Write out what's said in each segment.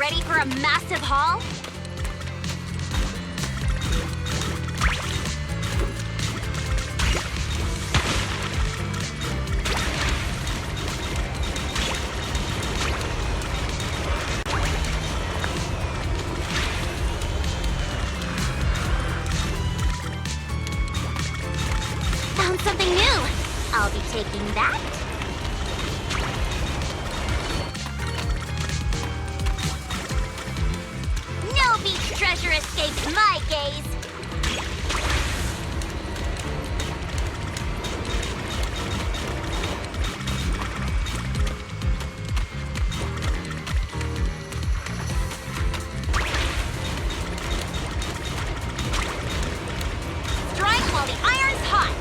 ready for a massive haul? Found something new. I'll be taking that. No beach treasure escapes my gaze. Strike while the iron's hot.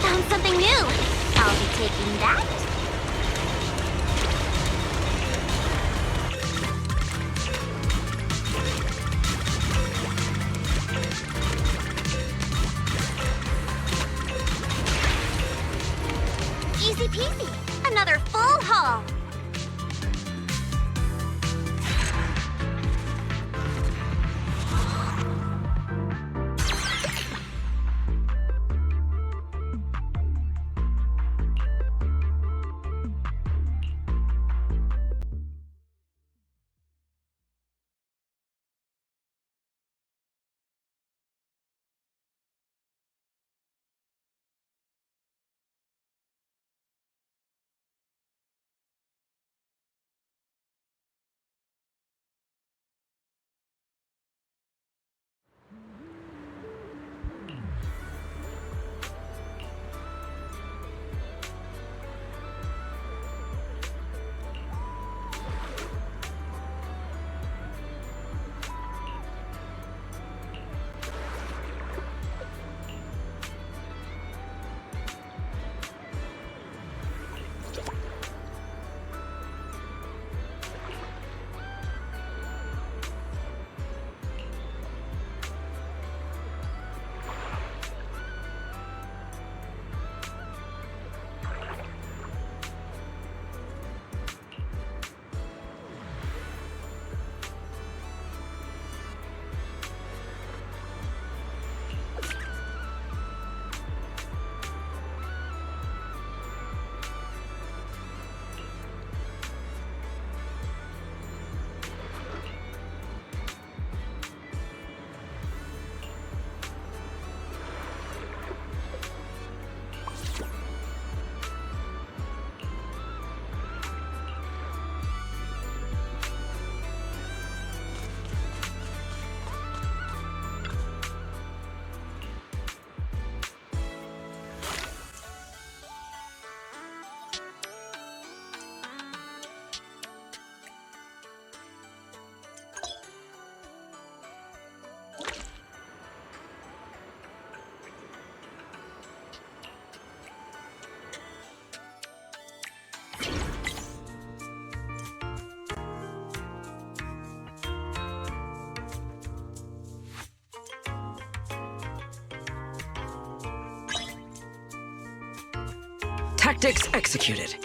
Found something new. I'll be taking that. Easy peasy. Another full haul. Tactics executed.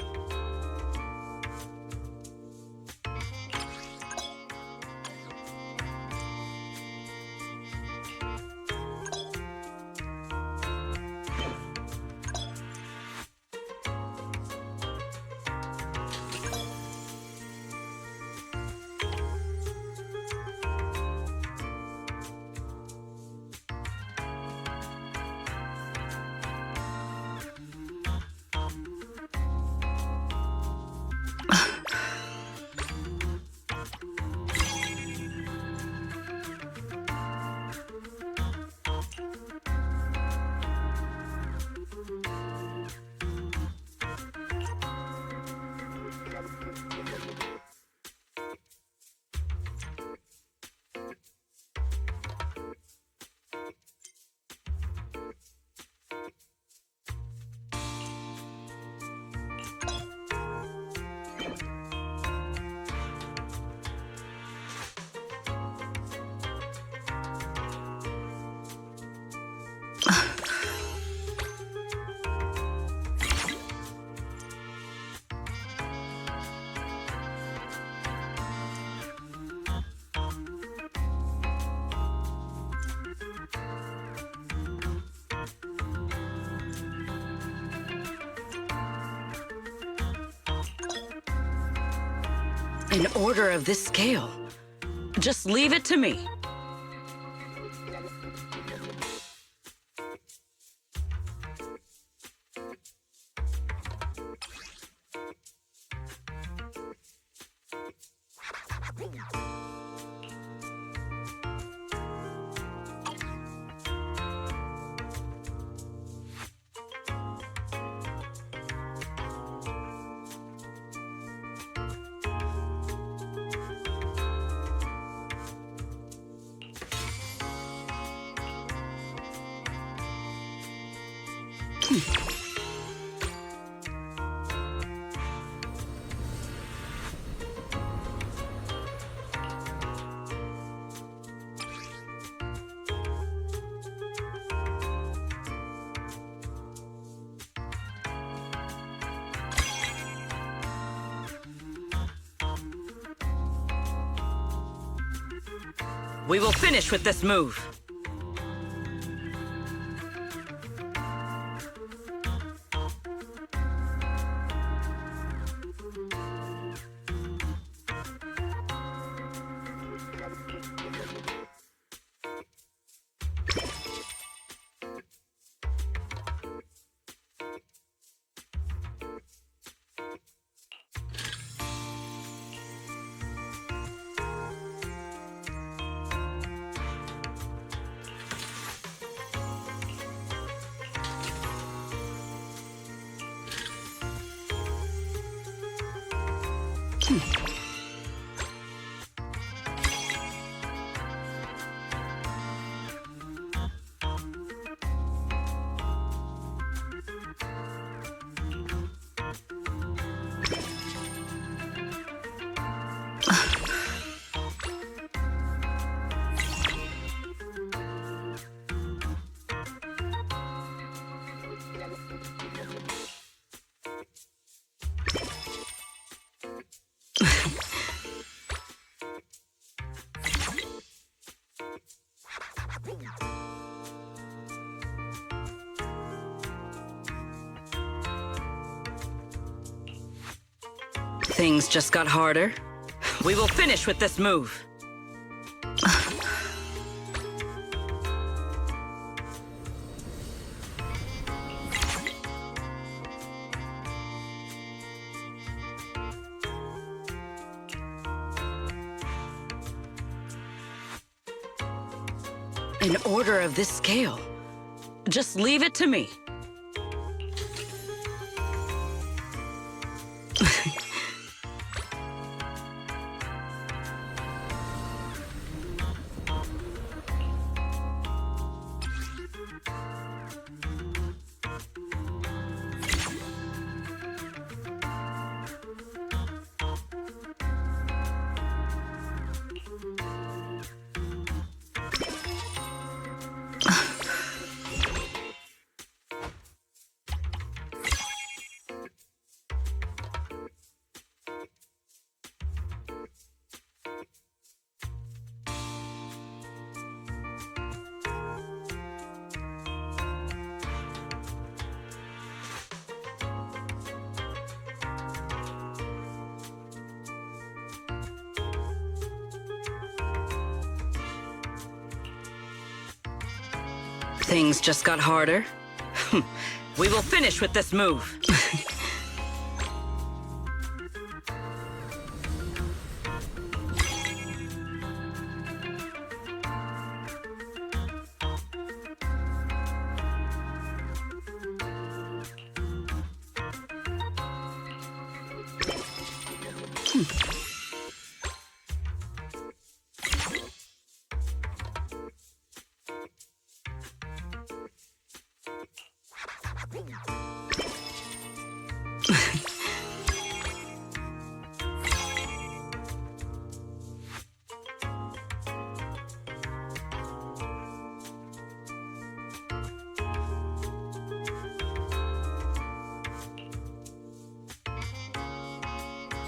An order of this scale. Just leave it to me. We will finish with this move. Things just got harder. We will finish with this move. An order of this scale. Just leave it to me. Things just got harder. We will finish with this move.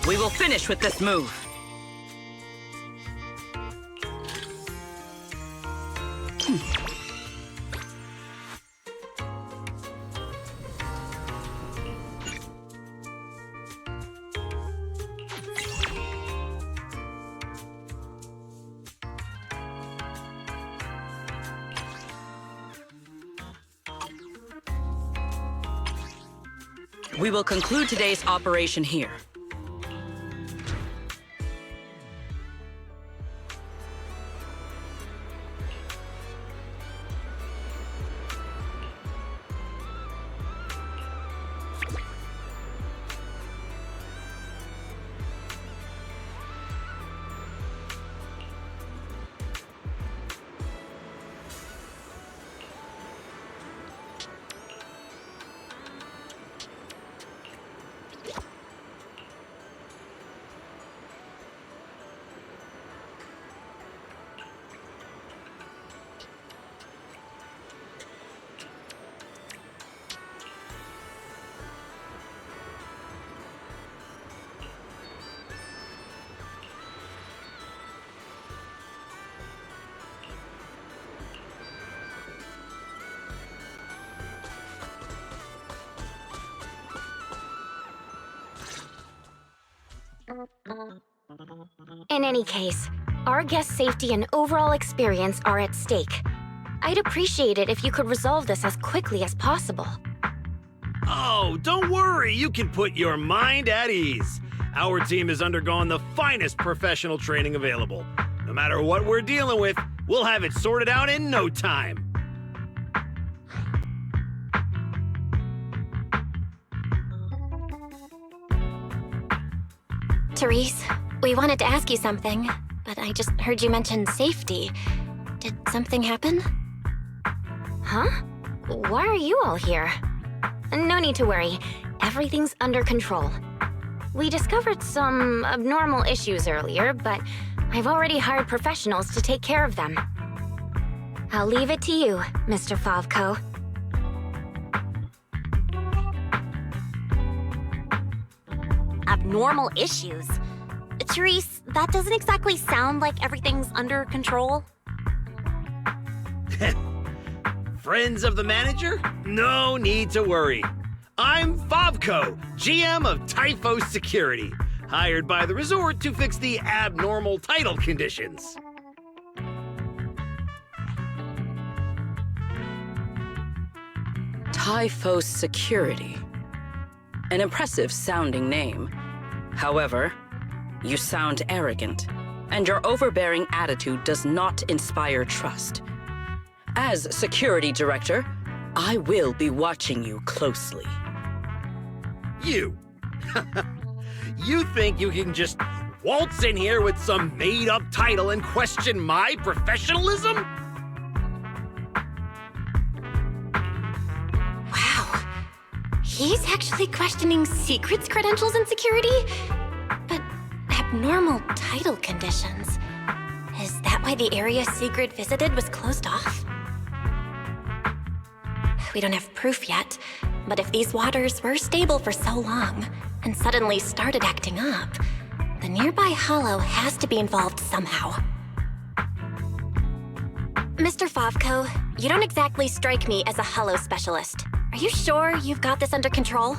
We will finish with this move. We will conclude today's operation here. In any case, our guest safety and overall experience are at stake. I'd appreciate it if you could resolve this as quickly as possible. Oh, don't worry, you can put your mind at ease. Our team has undergone the finest professional training available. No matter what we're dealing with, we'll have it sorted out in no time. Therese, we wanted to ask you something, but I just heard you mention safety. Did something happen? Huh? Why are you all here? No need to worry. Everything's under control. We discovered some abnormal issues earlier, but I've already hired professionals to take care of them. I'll leave it to you, Mr. Favko. Abnormal issues? Therese, that doesn't exactly sound like everything's under control. Friends of the manager? No need to worry. I'm Favko, GM of Typhos Security, hired by the resort to fix the abnormal title conditions. Typhos Security. An impressive sounding name. However, you sound arrogant, and your overbearing attitude does not inspire trust. As security director, I will be watching you closely. You. You think you can just waltz in here with some made-up title and question my professionalism? Wow. He's actually questioning secrets credentials in security? But abnormal title conditions. Is that why the area Sigrid visited was closed off? We don't have proof yet, but if these waters were stable for so long and suddenly started acting up, the nearby hollow has to be involved somehow. Mr. Favko, you don't exactly strike me as a hollow specialist. Are you sure you've got this under control?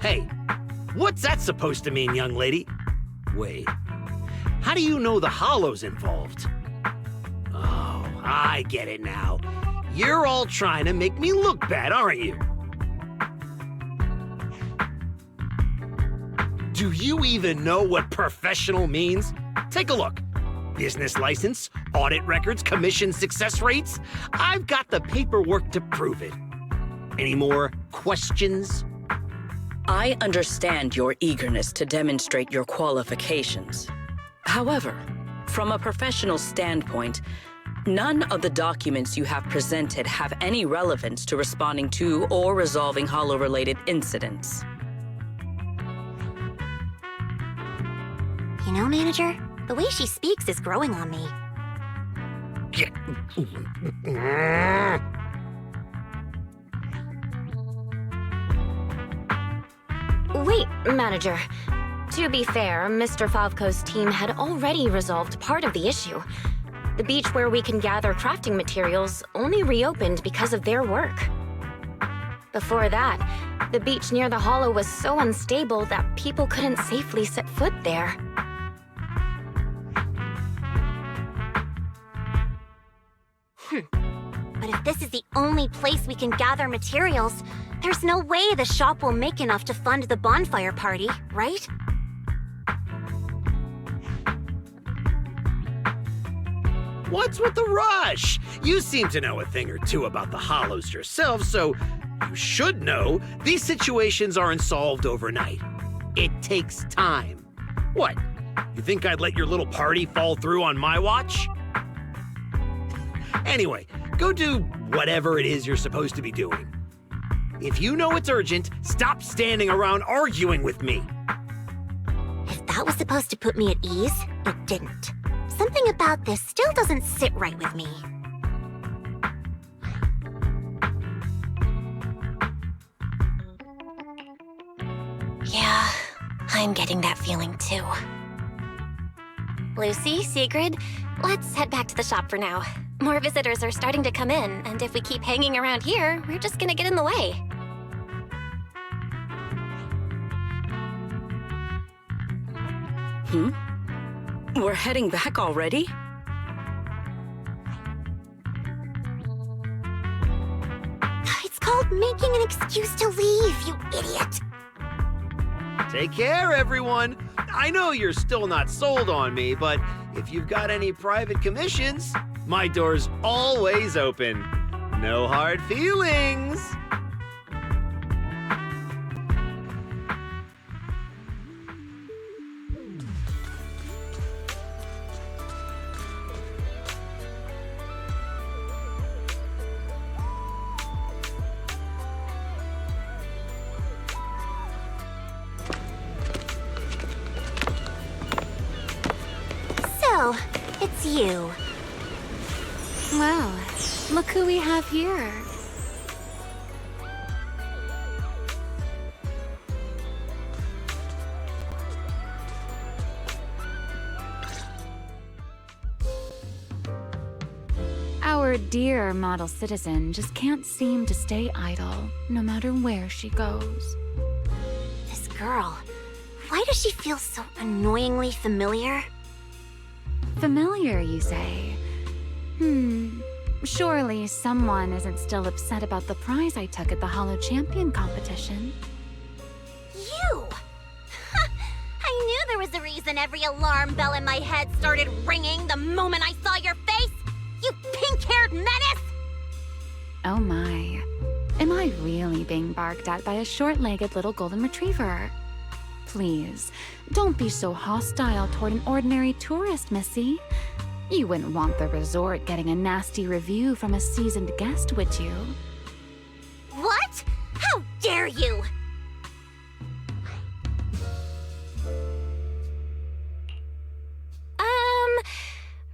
Hey, what's that supposed to mean, young lady? Wait, how do you know the hollow's involved? Oh, I get it now. You're all trying to make me look bad, aren't you? Do you even know what professional means? Take a look. Business license, audit records, commission success rates. I've got the paperwork to prove it. Any more questions? I understand your eagerness to demonstrate your qualifications. However, from a professional standpoint, none of the documents you have presented have any relevance to responding to or resolving Hollow-related incidents. You know, Manager, the way she speaks is growing on me. Wait, Manager. To be fair, Mr. Favko's team had already resolved part of the issue. The beach where we can gather crafting materials only reopened because of their work. Before that, the beach near the hollow was so unstable that people couldn't safely set foot there. But if this is the only place we can gather materials, There's no way the shop will make enough to fund the bonfire party, right? What's with the rush? You seem to know a thing or two about the Hollows yourself, so you should know these situations aren't solved overnight. It takes time. What? You think I'd let your little party fall through on my watch? Anyway, go do whatever it is you're supposed to be doing. If you know it's urgent, stop standing around arguing with me. If that was supposed to put me at ease, it didn't. Something about this still doesn't sit right with me. Yeah, I'm getting that feeling too. Lucy, Sigrid, let's head back to the shop for now. More visitors are starting to come in, and if we keep hanging around here, we're just gonna get in the way. We're heading back already? It's called making an excuse to leave, you idiot. Take care, everyone. I know you're still not sold on me, but if you've got any private commissions, my door's always open. No hard feelings. So, it's you. Well, look who we have here. Our dear model citizen just can't seem to stay idle, no matter where she goes. This girl, why does she feel so annoyingly familiar? Familiar, you say? Surely someone isn't still upset about the prize I took at the Hollow Champion competition. You! I knew there was a reason every alarm bell in my head started ringing the moment I saw your face! You pink-haired menace! Oh my. Am I really being barked at by a short-legged little golden retriever? Please, don't be so hostile toward an ordinary tourist, Missy. You wouldn't want the resort getting a nasty review from a seasoned guest, would you? What? How dare you!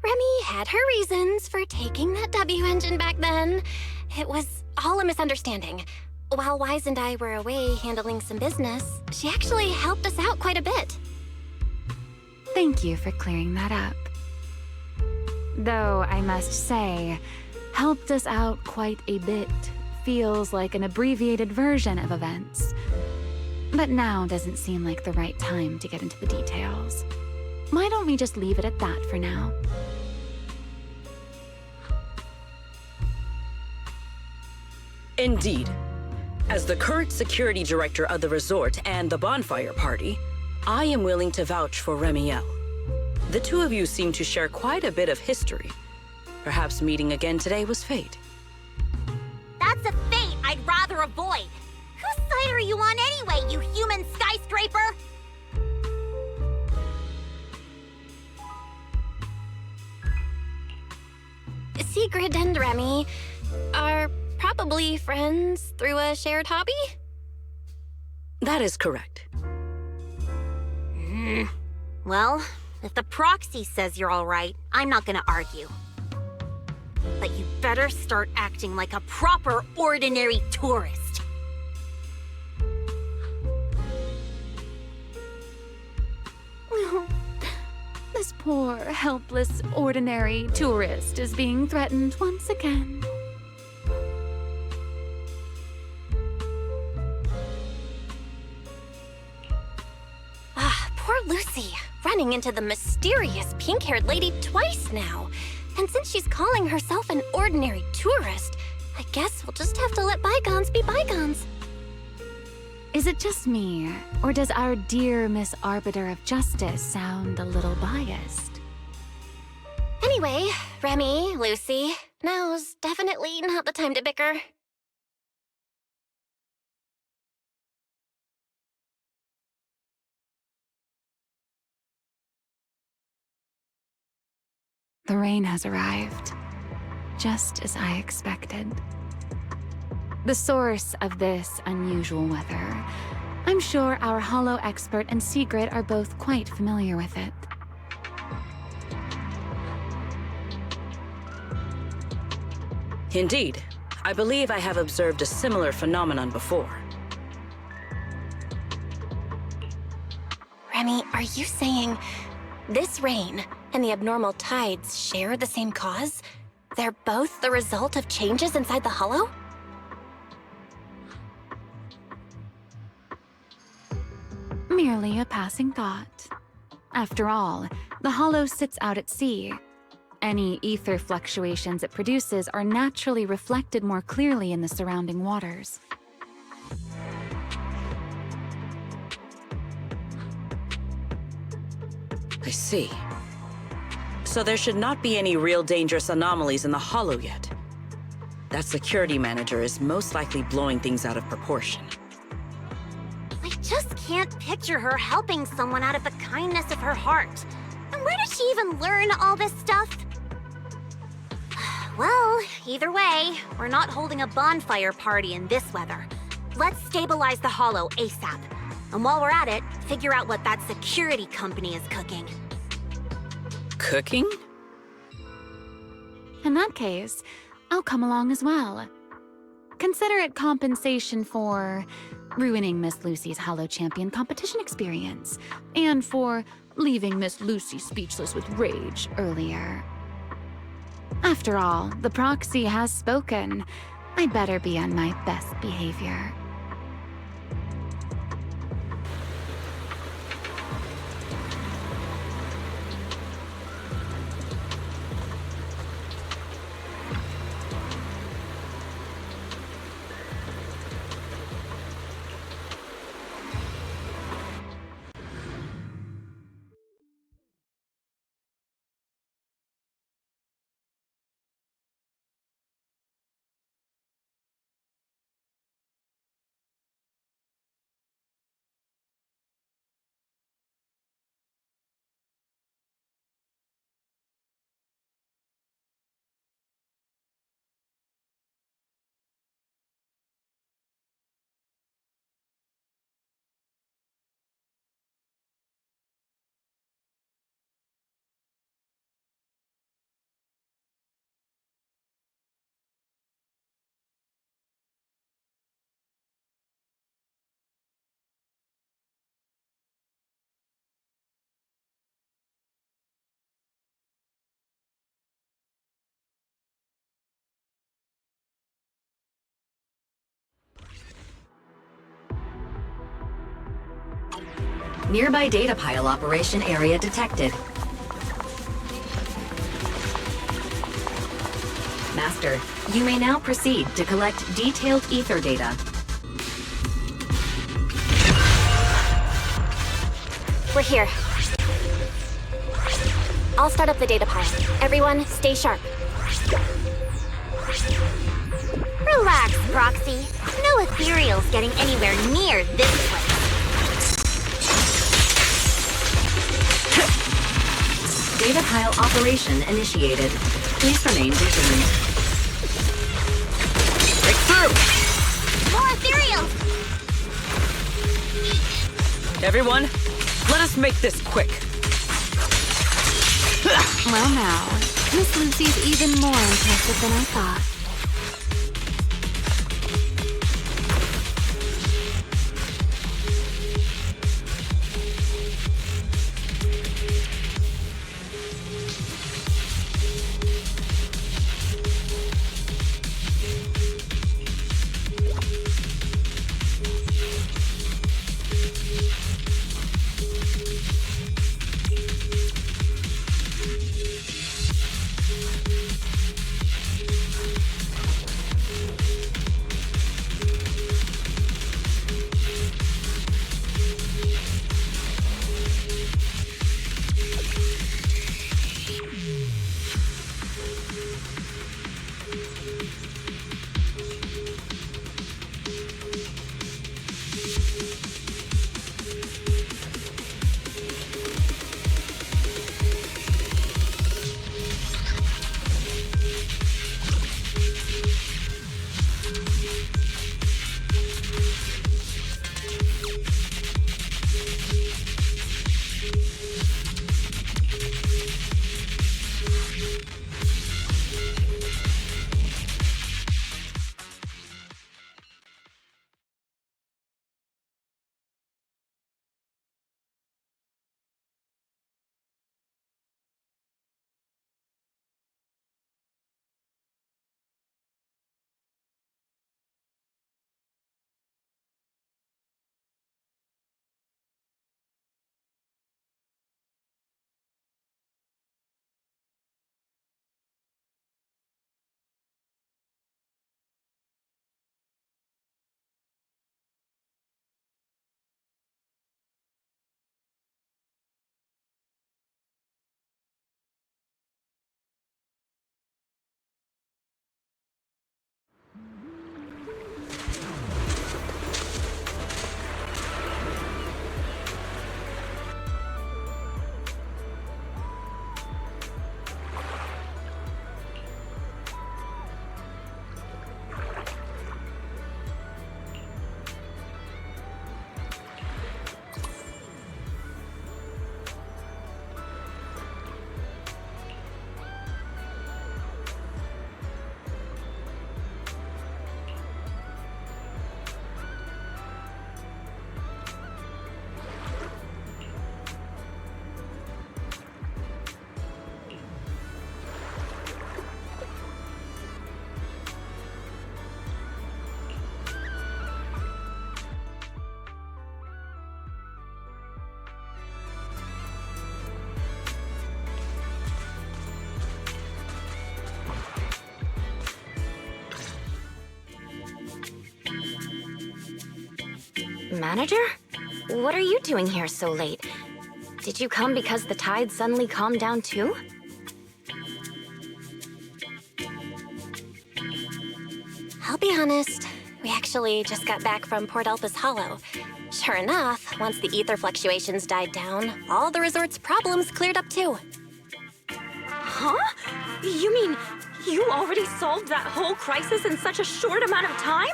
Remy had her reasons for taking that W engine back then. It was all a misunderstanding. While Wise and I were away handling some business, she actually helped us out quite a bit. Thank you for clearing that up. Though, I must say, helped us out quite a bit feels like an abbreviated version of events. But now doesn't seem like the right time to get into the details. Why don't we just leave it at that for now? Indeed. As the current security director of the resort and the bonfire party, I am willing to vouch for Remiel. The two of you seem to share quite a bit of history. Perhaps meeting again today was fate. That's a fate I'd rather avoid. Whose side are you on anyway, you human skyscraper? Sigrid and Remy are probably friends through a shared hobby? That is correct. Well, if the proxy says you're all right, I'm not gonna argue. But you better start acting like a proper, ordinary tourist. This poor, helpless, ordinary tourist is being threatened once again. Poor Lucy, running into the mysterious pink-haired lady twice now. And since she's calling herself an ordinary tourist, I guess we'll just have to let bygones be bygones. Is it just me, or does our dear Miss Arbiter of Justice sound a little biased? Anyway, Remy, Lucy, now's definitely not the time to bicker. The rain has arrived, just as I expected. The source of this unusual weather, I'm sure our Hollow expert and Sigrid are both quite familiar with it. Indeed, I believe I have observed a similar phenomenon before. Remy, are you saying this rain and the abnormal tides share the same cause? They're both the result of changes inside the Hollow? Merely a passing thought. After all, the Hollow sits out at sea. Any ether fluctuations it produces are naturally reflected more clearly in the surrounding waters. I see. So there should not be any real dangerous anomalies in the Hollow yet. That security manager is most likely blowing things out of proportion. I just can't picture her helping someone out of the kindness of her heart. And where did she even learn all this stuff? Well, either way, we're not holding a bonfire party in this weather. Let's stabilize the Hollow ASAP. And while we're at it, figure out what that security company is cooking. Cooking? In that case, I'll come along as well. Consider it compensation for ruining Miss Lucy's Hollow Champion competition experience, and for leaving Miss Lucy speechless with rage earlier. After all, the proxy has spoken. I better be on my best behavior. Nearby data pile operation area detected. Master, you may now proceed to collect detailed ether data. We're here. I'll start up the data pile. Everyone, stay sharp. Relax, Proxy. No ethereals getting anywhere near this place. Data pile operation initiated. Please remain vigilant. Break through! More ethereals! Everyone, let us make this quick. Well now, Miss Lucy's even more impressive than I thought. Manager? What are you doing here so late? Did you come because the tide suddenly calmed down too? I'll be honest, we actually just got back from Port Elpis Hollow. Sure enough, once the ether fluctuations died down, all the resort's problems cleared up too. Huh? You mean you already solved that whole crisis in such a short amount of time?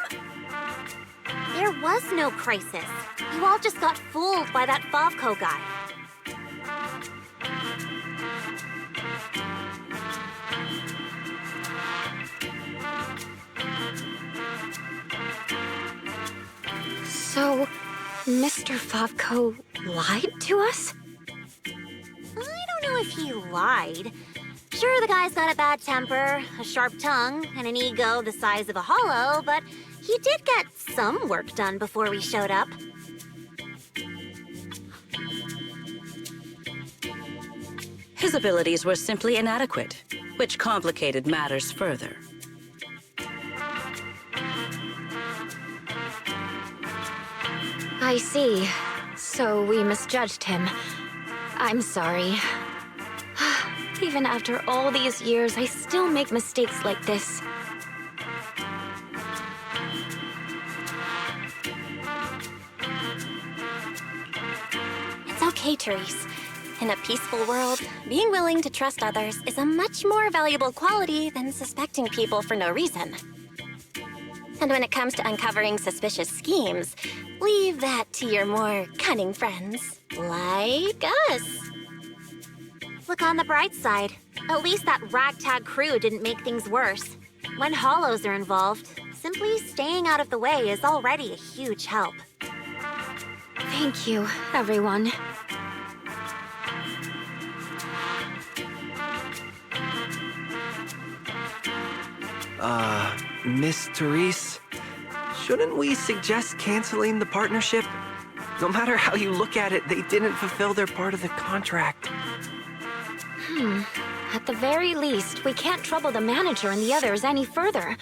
There was no crisis. You all just got fooled by that Favco guy. So, Mr. Favco lied to us? I don't know if he lied. Sure, the guy's got a bad temper, a sharp tongue, and an ego the size of a hollow, but he did get some work done before we showed up. His abilities were simply inadequate, which complicated matters further. I see. So we misjudged him. I'm sorry. Even after all these years, I still make mistakes like this. It's okay, Therese. In a peaceful world, being willing to trust others is a much more valuable quality than suspecting people for no reason. And when it comes to uncovering suspicious schemes, leave that to your more cunning friends, like us. Look on the bright side. At least that ragtag crew didn't make things worse. When hollows are involved, simply staying out of the way is already a huge help. Thank you, everyone. Miss Therese, shouldn't we suggest canceling the partnership? No matter how you look at it, they didn't fulfill their part of the contract. At the very least, we can't trouble the manager and the others any further.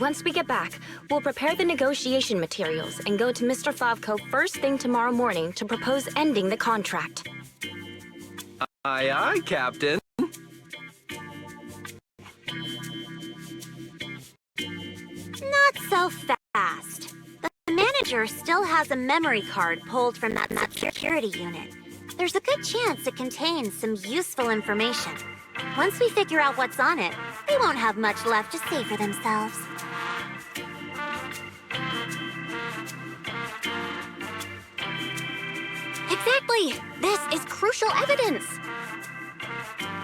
Once we get back, we'll prepare the negotiation materials and go to Mr. Favco first thing tomorrow morning to propose ending the contract. Aye, aye, Captain. Not so fast. The manager still has a memory card pulled from that security unit. There's a good chance it contains some useful information. Once we figure out what's on it, they won't have much left to say for themselves. Exactly! This is crucial evidence!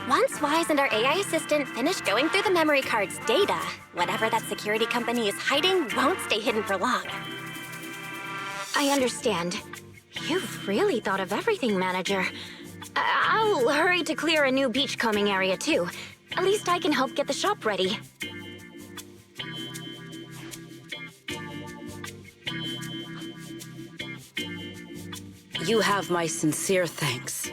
Once Wise and our AI assistant finish going through the memory card's data, whatever that security company is hiding won't stay hidden for long. I understand. You've really thought of everything, Manager. I'll hurry to clear a new beachcombing area, too. At least I can help get the shop ready. You have my sincere thanks.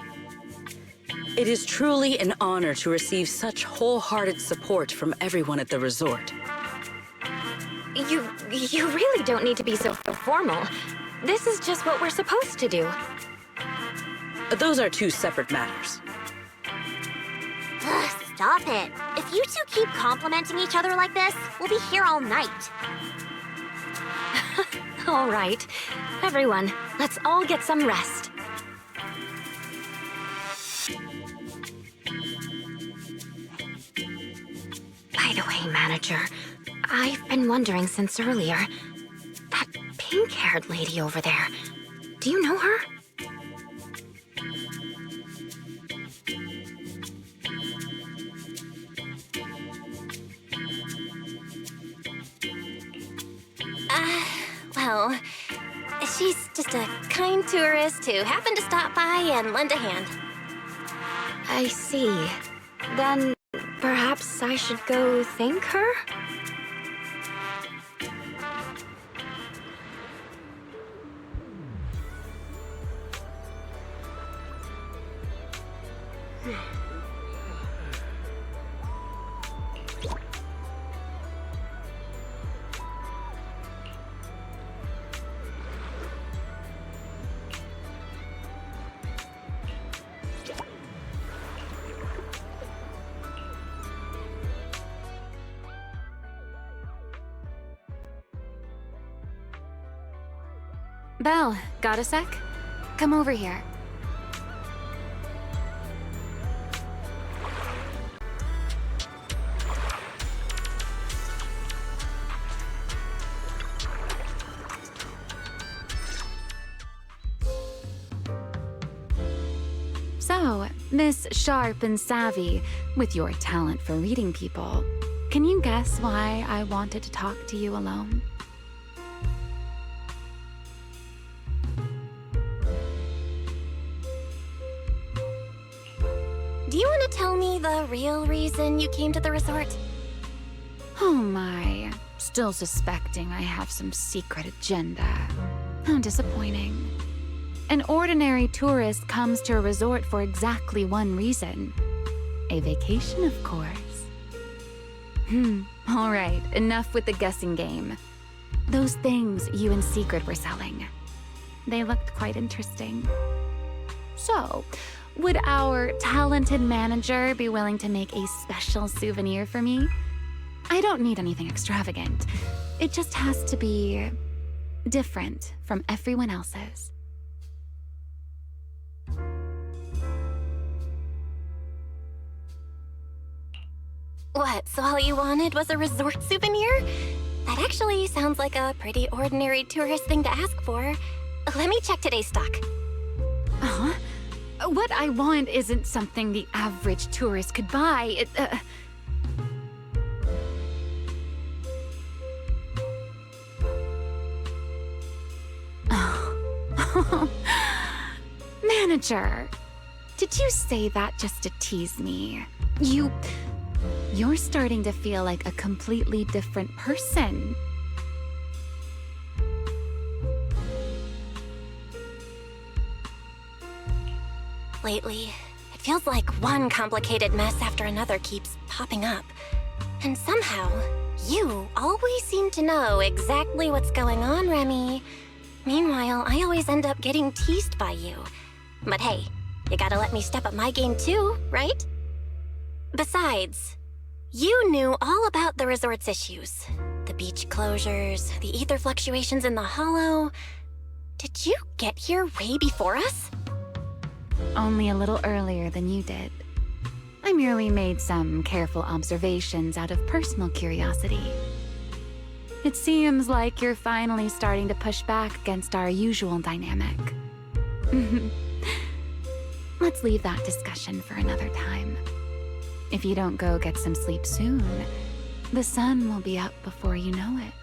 It is truly an honor to receive such wholehearted support from everyone at the resort. You really don't need to be so formal. This is just what we're supposed to do. Those are two separate matters. Ugh, stop it. If you two keep complimenting each other like this, we'll be here all night. All right. Everyone, let's all get some rest. By the way, Manager, I've been wondering since earlier. That pink-haired lady over there, do you know her? Well, she's just a kind tourist who happened to stop by and lend a hand. I see. Then perhaps I should go thank her? Belle, got a sec? Come over here. So, Miss Sharp and Savvy, with your talent for reading people, can you guess why I wanted to talk to you alone? Do you want to tell me the real reason you came to the resort? Oh my, still suspecting I have some secret agenda. How disappointing. An ordinary tourist comes to a resort for exactly one reason. A vacation, of course. All right, enough with the guessing game. Those things you in secret were selling. They looked quite interesting. So, would our talented manager be willing to make a special souvenir for me? I don't need anything extravagant. It just has to be different from everyone else's. What, so all you wanted was a resort souvenir? That actually sounds like a pretty ordinary tourist thing to ask for. Let me check today's stock. Huh? What I want isn't something the average tourist could buy. Manager, did you say that just to tease me? You're starting to feel like a completely different person. Lately, it feels like one complicated mess after another keeps popping up. And somehow, you always seem to know exactly what's going on, Remy. Meanwhile, I always end up getting teased by you. But hey, you gotta let me step up my game too, right? Besides, you knew all about the resort's issues. The beach closures, the ether fluctuations in the hollow. Did you get here way before us? Only a little earlier than you did. I merely made some careful observations out of personal curiosity. It seems like you're finally starting to push back against our usual dynamic. Let's leave that discussion for another time. If you don't go get some sleep soon, the sun will be up before you know it.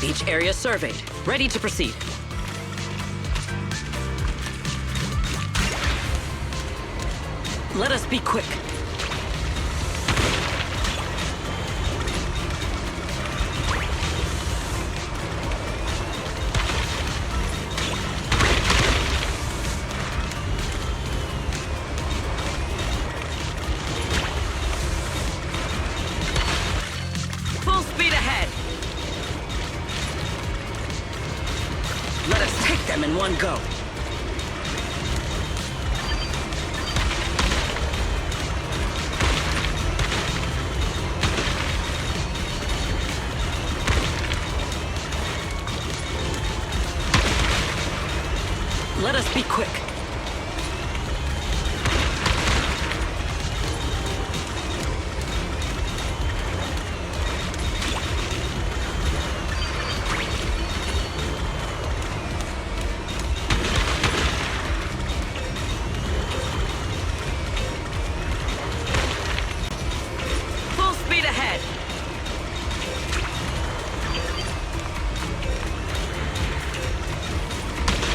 Each area surveyed. Ready to proceed. Let us be quick. Full speed ahead. Let us take them in one go. Let us be quick. Full speed ahead.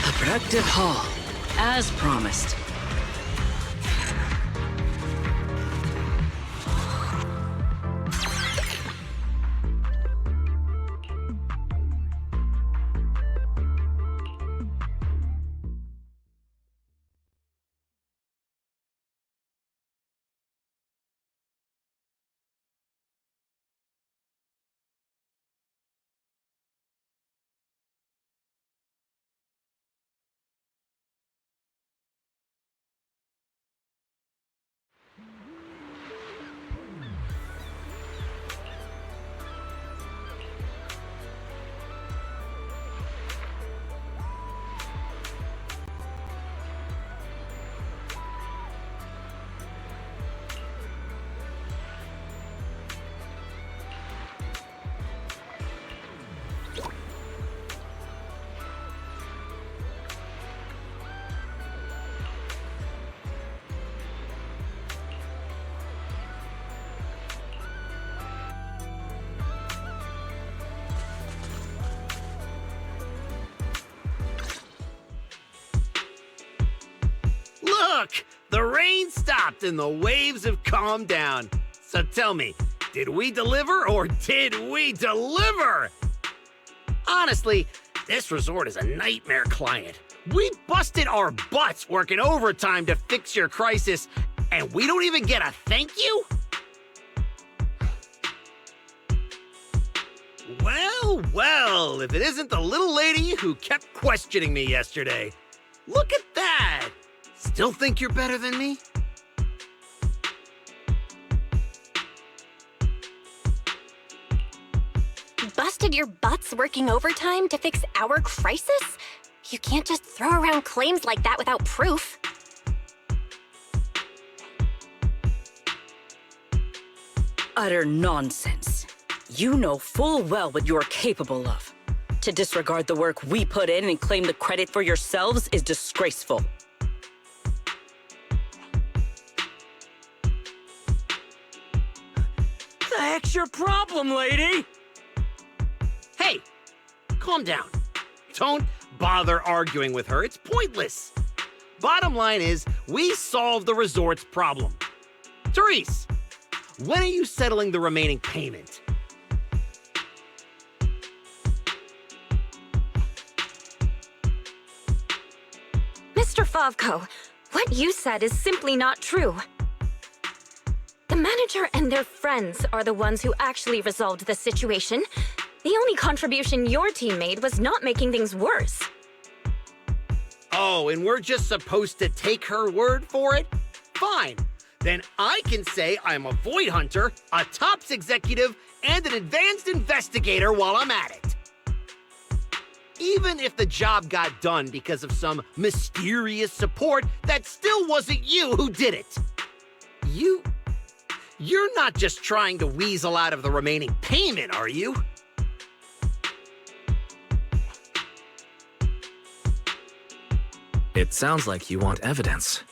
A productive haul, as promised. Look! The rain stopped and the waves have calmed down. So tell me, did we deliver or did we deliver? Honestly, this resort is a nightmare client. We busted our butts working overtime to fix your crisis, and we don't even get a thank you? Well, well, if it isn't the little lady who kept questioning me yesterday. Look at that! Still think you're better than me? Busted your butts working overtime to fix our crisis? You can't just throw around claims like that without proof. Utter nonsense. You know full well what you are capable of. To disregard the work we put in and claim the credit for yourselves is disgraceful. The heck's your problem, lady? Hey, calm down. Don't bother arguing with her. It's pointless. Bottom line is, we solved the resort's problem. Therese, when are you settling the remaining payment? Mr. Favko, what you said is simply not true. The manager and their friends are the ones who actually resolved the situation. The only contribution your team made was not making things worse. Oh, and we're just supposed to take her word for it? Fine. Then I can say I'm a void hunter, a TOPS executive, and an advanced investigator while I'm at it. Even if the job got done because of some mysterious support, that still wasn't you who did it. You're not just trying to weasel out of the remaining payment, are you? It sounds like you want evidence.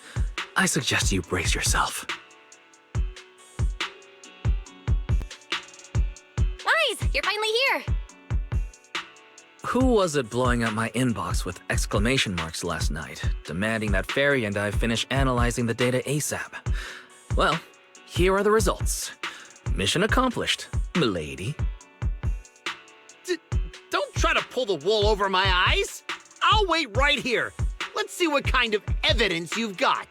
I suggest you brace yourself. Guys, you're finally here! who was it blowing up my inbox with exclamation marks last night, demanding that Fairy and I finish analyzing the data ASAP? Well, here are the results. Mission accomplished, milady. Don't try to pull the wool over my eyes. I'll wait right here. Let's see what kind of evidence you've got.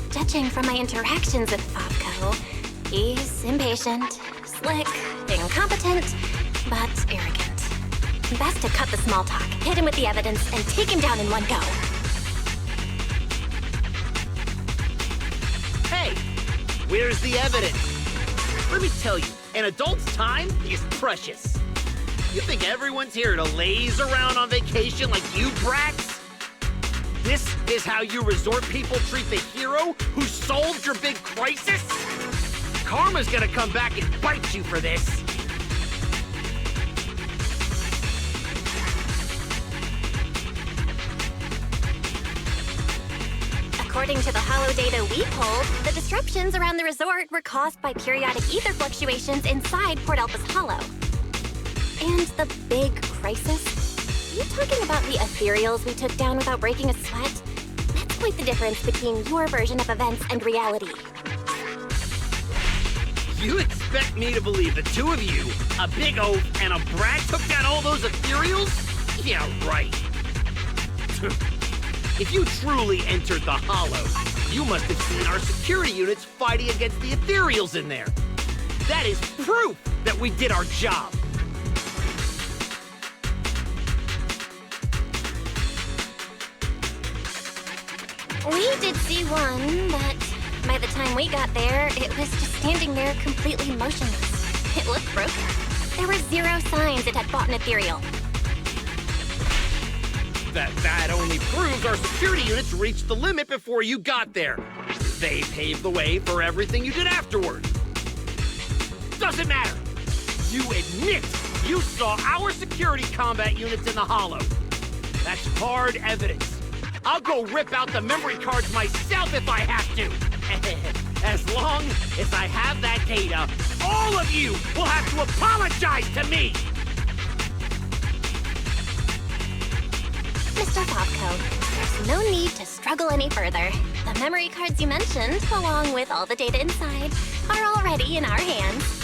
Judging from my interactions with Fabco, he's impatient, slick, incompetent, but arrogant. Best to cut the small talk, hit him with the evidence, and take him down in one go. Hey, where's the evidence? Let me tell you, an adult's time is precious. You think everyone's here to laze around on vacation like you brats? This is how you resort people treat the hero who solved your big crisis? Karma's gonna come back and bite you for this. According to the hollow data we pulled, the disruptions around the resort were caused by periodic ether fluctuations inside Port Alpha's hollow. And the big crisis? Are you talking about the ethereals we took down without breaking a sweat? That's quite the difference between your version of events and reality. You expect me to believe the two of you, a big oaf and a brat, took down all those ethereals? Yeah, right. If you truly entered the hollow, you must have seen our security units fighting against the ethereals in there. That is proof that we did our job. We did see one, but by the time we got there, it was just standing there completely motionless. It looked broken. There were zero signs it had fought an ethereal. That only proves our security units reached the limit before you got there. They paved the way for everything you did afterward. Doesn't matter. You admit you saw our security combat units in the hollow. That's hard evidence. I'll go rip out the memory cards myself if I have to. As long as I have that data, all of you will have to apologize to me. Mr. Fabco, there's no need to struggle any further. The memory cards you mentioned, along with all the data inside, are already in our hands.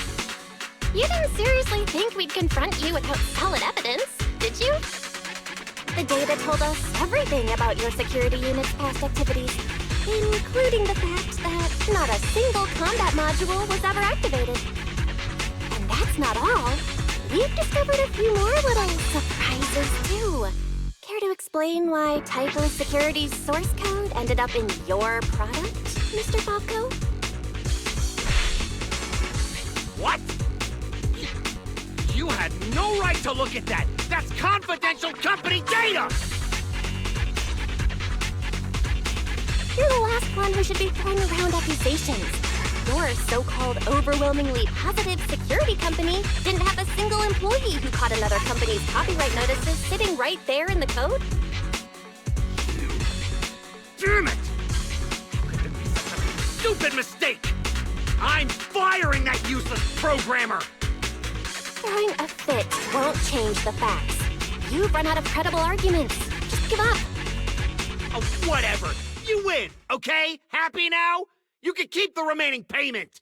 You didn't seriously think we'd confront you without solid evidence, did you? The data told us everything about your security unit's past activities, including the fact that not a single combat module was ever activated. And that's not all. We've discovered a few more little surprises, too. Care to explain why Tycho Security's source code ended up in your product, Mr. Fabco? What? You had no right to look at that! That's confidential company data! You're the last one who should be throwing around accusations. Your so-called overwhelmingly positive security company didn't have a single employee who caught another company's copyright notices sitting right there in the code. Damn it! How could there be such a stupid mistake? I'm firing that useless programmer! Throwing a fit won't change the facts. You've run out of credible arguments. Just give up. Oh, whatever. You win, okay? Happy now? You can keep the remaining payment.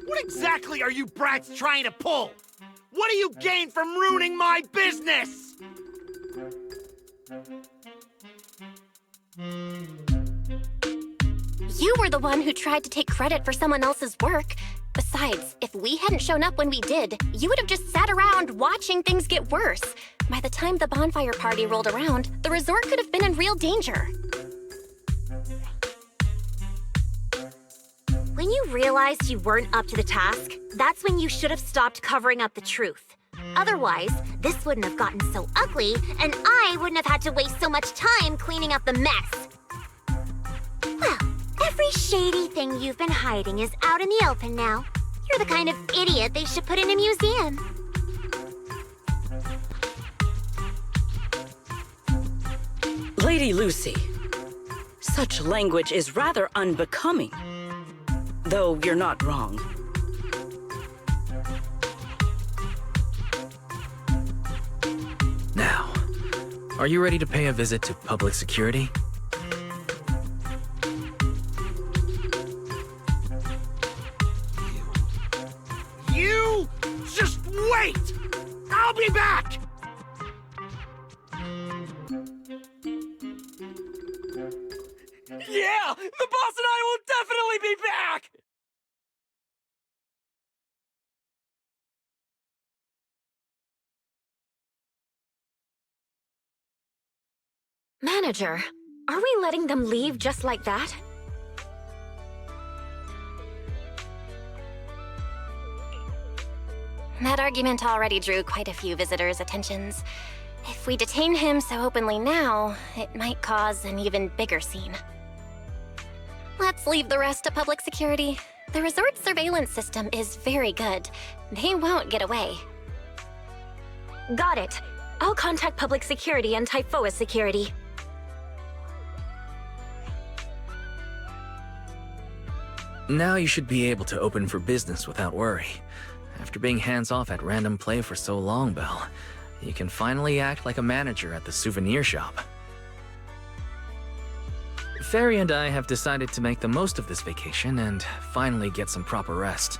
What exactly are you brats trying to pull? What do you gain from ruining my business? You were the one who tried to take credit for someone else's work. Besides, if we hadn't shown up when we did, you would have just sat around watching things get worse. By the time the bonfire party rolled around, the resort could have been in real danger. When you realized you weren't up to the task, that's when you should have stopped covering up the truth. Otherwise, this wouldn't have gotten so ugly, and I wouldn't have had to waste so much time cleaning up the mess. Well, every shady thing you've been hiding is out in the open now. You're the kind of idiot they should put in a museum. Lady Lucy, such language is rather unbecoming. Though you're not wrong. Now, are you ready to pay a visit to public security? You just wait! I'll be back! Yeah! The boss and I will definitely be back! Manager, are we letting them leave just like that? That argument already drew quite a few visitors' attentions. If we detain him so openly now, it might cause an even bigger scene. Let's leave the rest to public security. The resort's surveillance system is very good. They won't get away. Got it. I'll contact public security and Typhoa security. Now you should be able to open for business without worry. After being hands-off at random play for so long, Belle, you can finally act like a manager at the souvenir shop. Fairy and I have decided to make the most of this vacation and finally get some proper rest.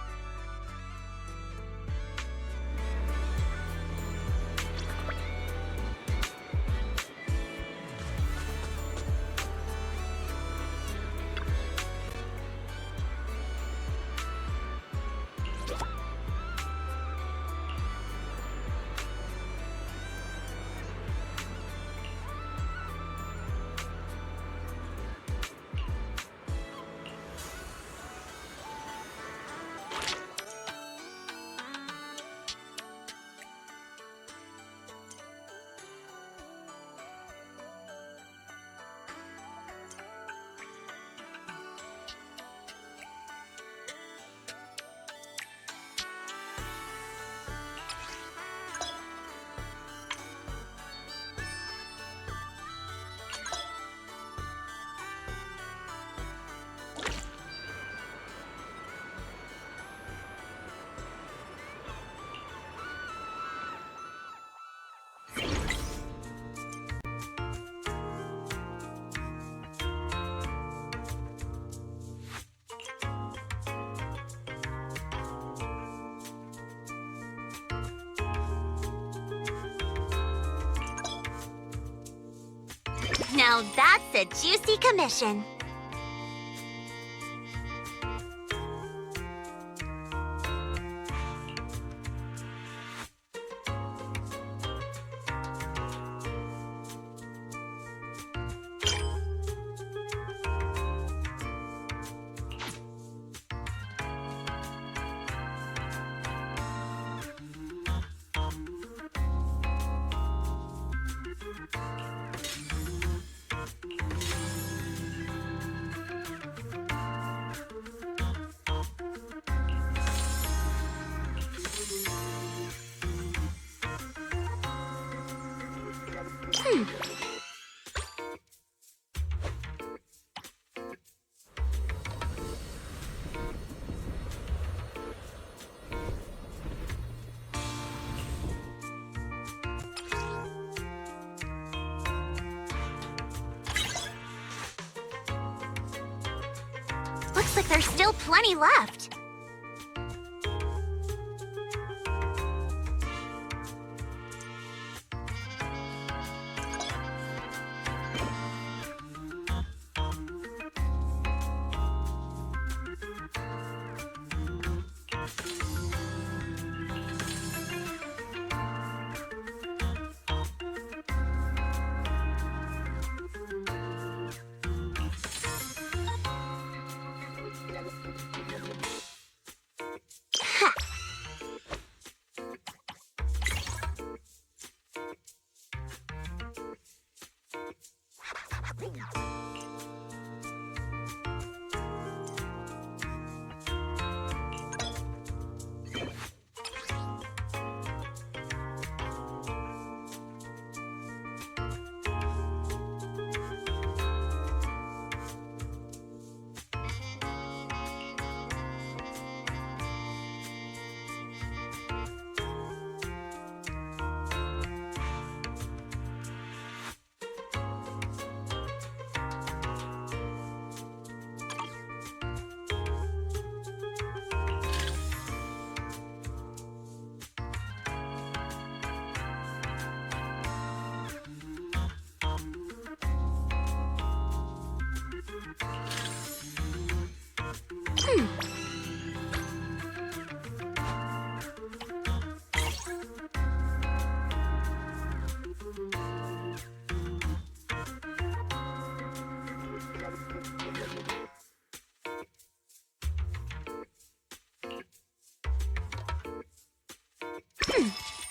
Now that's a juicy commission. Looks like there's still plenty left.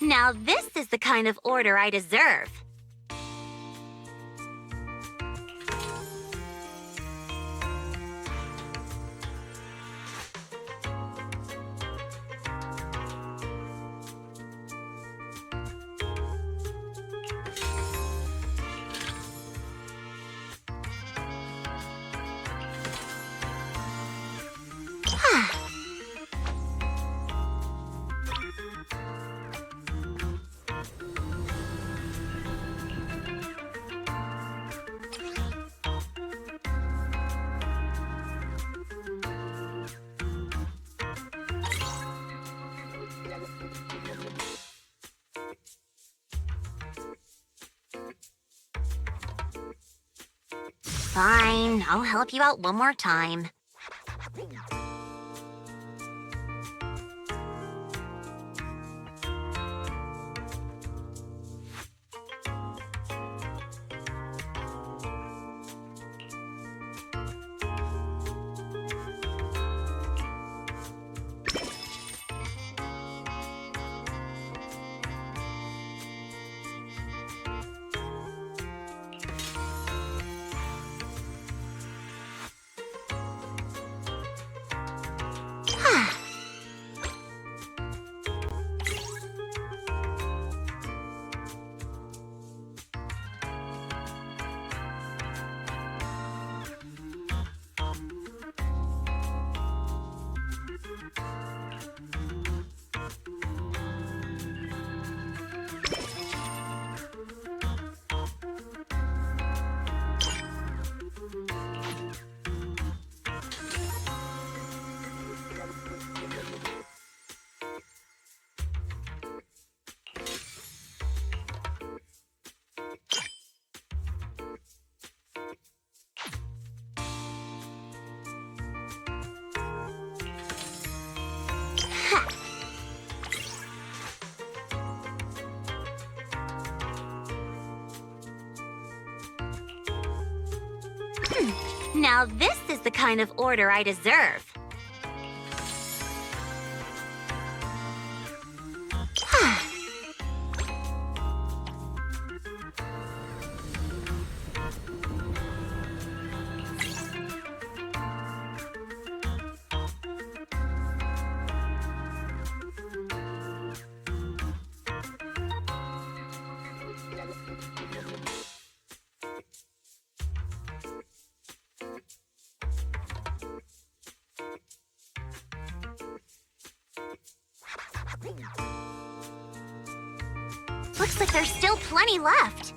Now this is the kind of order I deserve. Fine, I'll help you out one more time. Now this is the kind of order I deserve. Looks like there's still plenty left.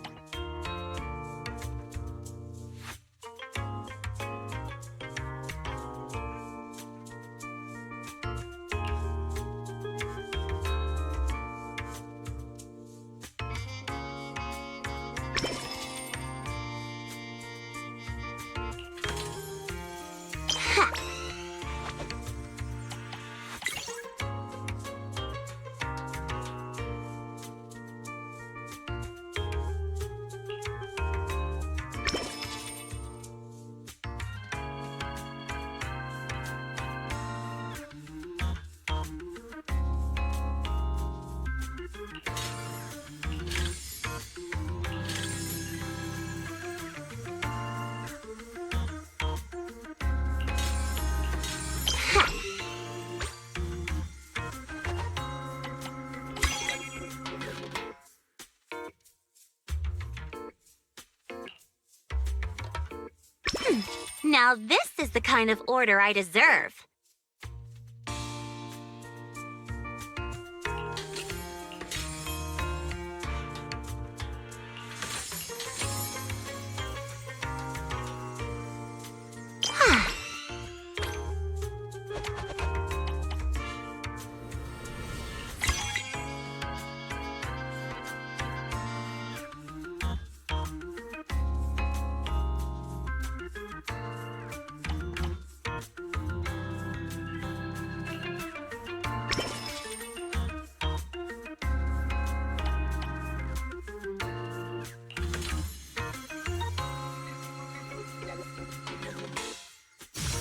Now this is the kind of order I deserve.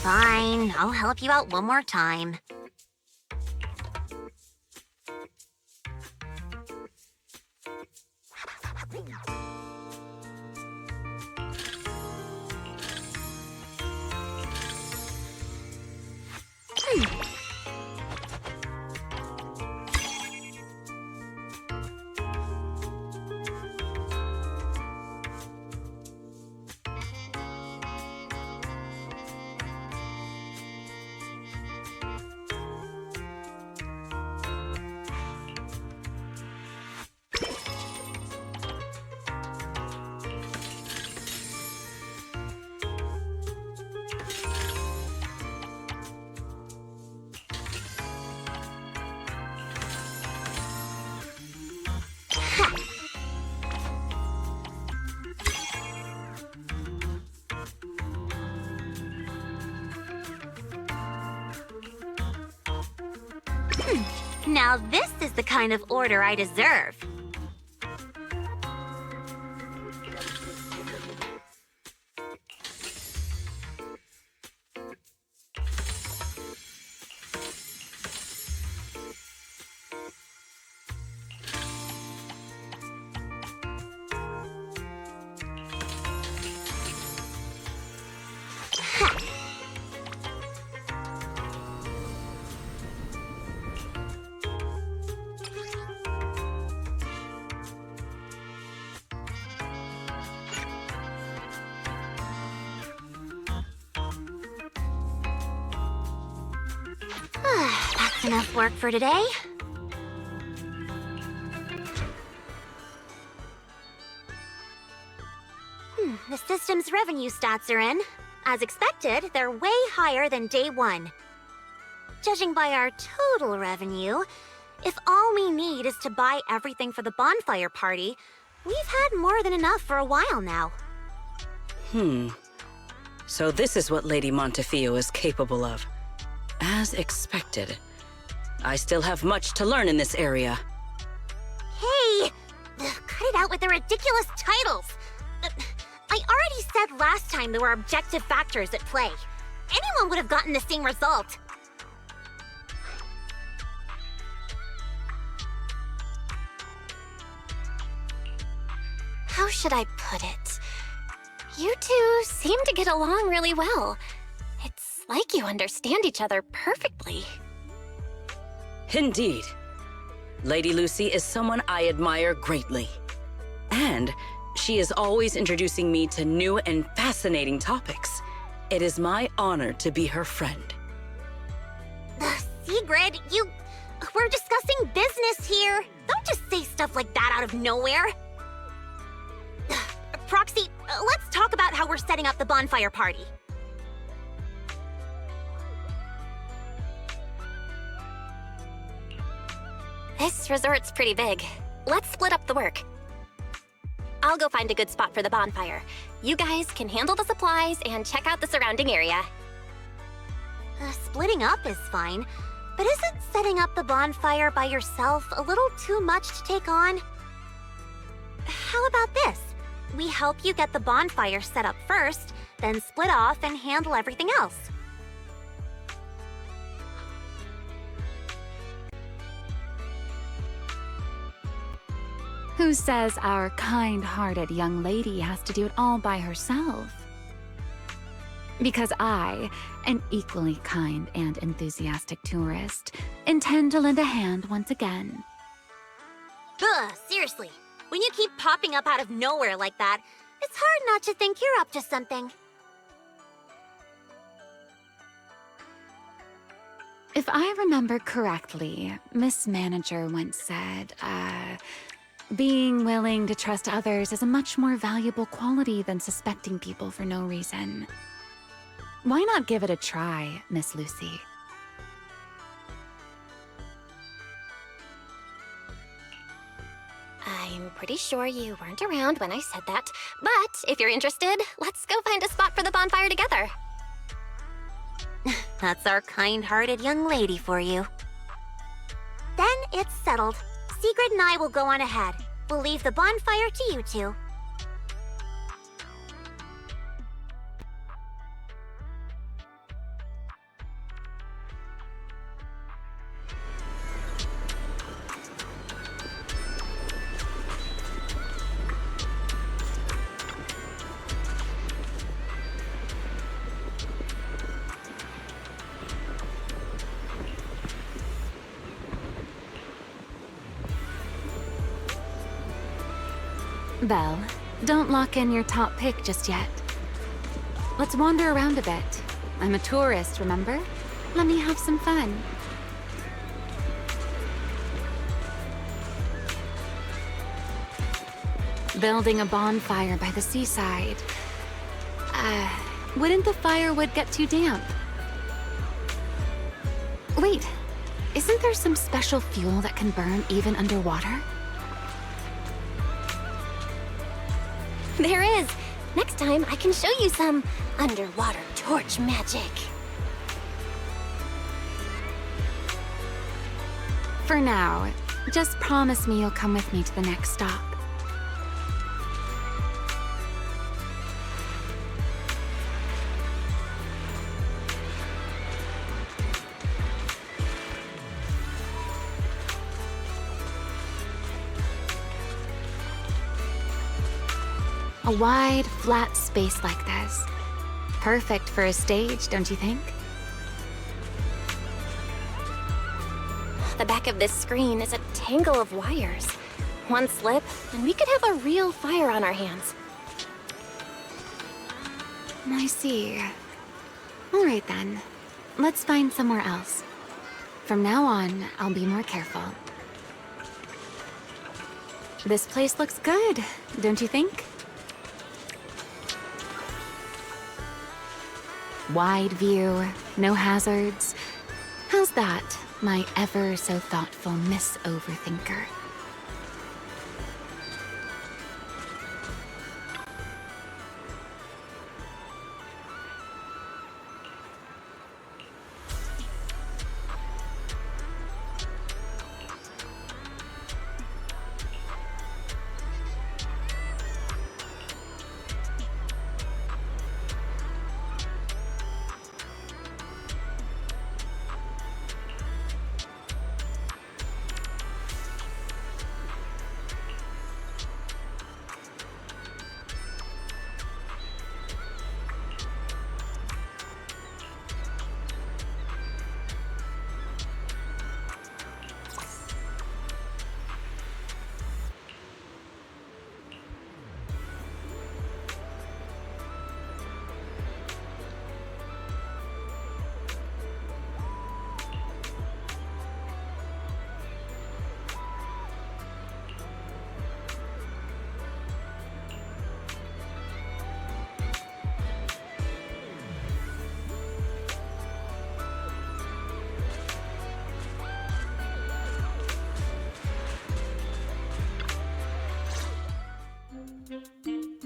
Fine, I'll help you out one more time. Now this is the kind of order I deserve. That's enough work for today. The system's revenue stats are in. As expected, they're way higher than day one. Judging by our total revenue, if all we need is to buy everything for the bonfire party, we've had more than enough for a while now. So this is what Lady Montefiore is capable of. As expected. I still have much to learn in this area. Hey! Cut it out with the ridiculous titles! I already said last time there were objective factors at play. Anyone would have gotten the same result. How should I put it? You two seem to get along really well. It's like you understand each other perfectly. Indeed. Lady Lucy is someone I admire greatly. And she is always introducing me to new and fascinating topics. It is my honor to be her friend. Sigrid, we're discussing business here. Don't just say stuff like that out of nowhere. Proxy, let's talk about how we're setting up the bonfire party. This resort's pretty big. Let's split up the work. I'll go find a good spot for the bonfire. You guys can handle the supplies and check out the surrounding area. Splitting up is fine, but isn't setting up the bonfire by yourself a little too much to take on? How about this? We help you get the bonfire set up first, then split off and handle everything else. Who says our kind-hearted young lady has to do it all by herself? Because I, an equally kind and enthusiastic tourist, intend to lend a hand once again. Ugh, seriously. When you keep popping up out of nowhere like that, it's hard not to think you're up to something. If I remember correctly, Miss Manager once said, being willing to trust others is a much more valuable quality than suspecting people for no reason. Why not give it a try, Miss Lucy? I'm pretty sure you weren't around when I said that, but if you're interested, let's go find a spot for the bonfire together. That's our kind-hearted young lady for you. Then it's settled. Sigrid and I will go on ahead. We'll leave the bonfire to you two. Belle, don't lock in your top pick just yet. Let's wander around a bit. I'm a tourist, remember? Let me have some fun. Building a bonfire by the seaside. Wouldn't the firewood get too damp? Wait, isn't there some special fuel that can burn even underwater? There is. Next time, I can show you some underwater torch magic. For now, just promise me you'll come with me to the next stop. A wide, flat space like this. Perfect for a stage, don't you think? The back of this screen is a tangle of wires. One slip, and we could have a real fire on our hands. I see. All right then. Let's find somewhere else. From now on, I'll be more careful. This place looks good, don't you think? Wide view, no hazards. How's that, my ever so thoughtful Miss Overthinker?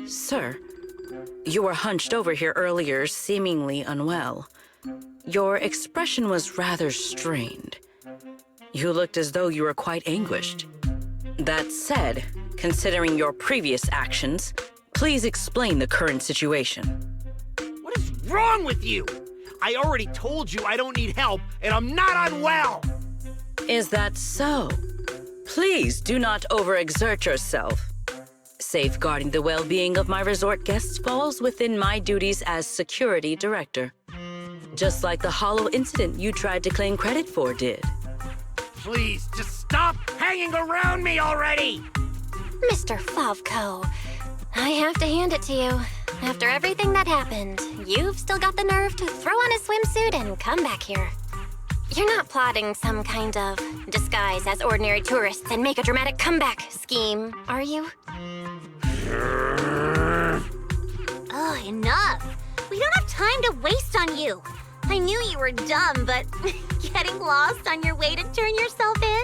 Sir, you were hunched over here earlier, seemingly unwell. Your expression was rather strained. You looked as though you were quite anguished. That said, considering your previous actions, please explain the current situation. What is wrong with you? I already told you I don't need help, and I'm not unwell! Is that so? Please do not overexert yourself. Safeguarding the well-being of my resort guests falls within my duties as security director. Just like the hollow incident you tried to claim credit for did. Please, just stop hanging around me already! Mr. Favko, I have to hand it to you. After everything that happened, you've still got the nerve to throw on a swimsuit and come back here. You're not plotting some kind of disguise as ordinary tourists and make a dramatic comeback scheme, are you? Oh, enough! We don't have time to waste on you. I knew you were dumb, but getting lost on your way to turn yourself in?